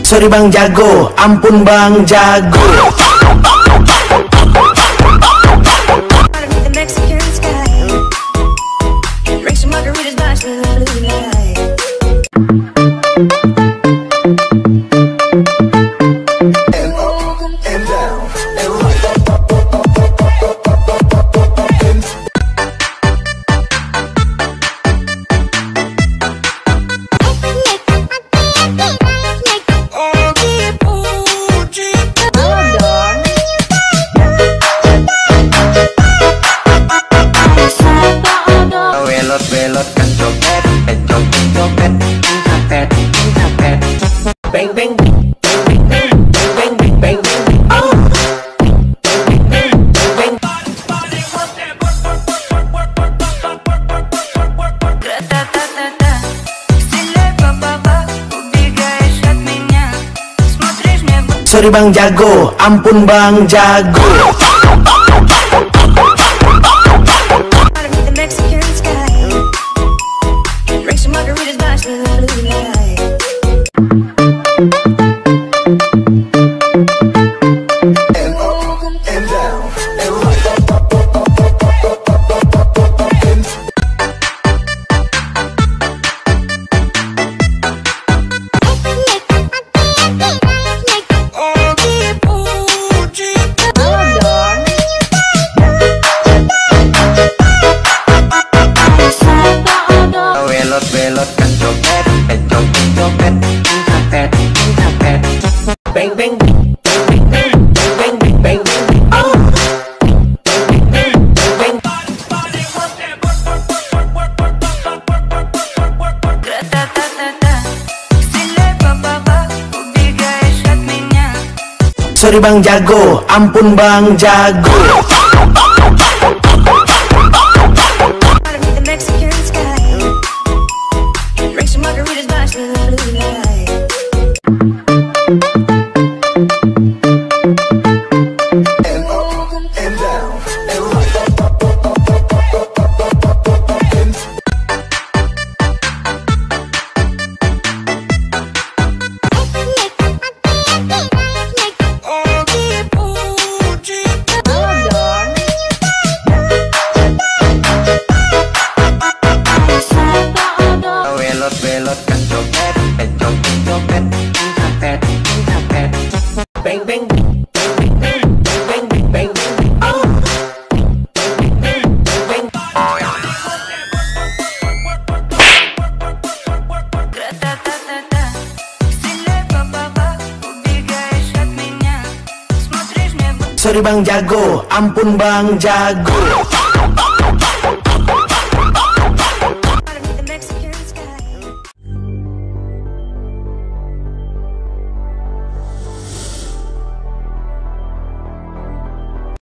Sorry Bang Jago, ampun Bang Jago. Belotkan copet, copet, copet, copet. Bang bang bang bang bang bang bang bang. Sorry Bang Jago, ampun Bang Jago. Belotkan copet, copet, copet, copet. Bang bang bang bang bang bang bang bang. Sorry Bang Jago, ampun Bang Jago. Belotkan copet, copet, copet, copet. Bang bang bang bang bang bang bang. Sorry Bang Jago, ampun Bang Jago.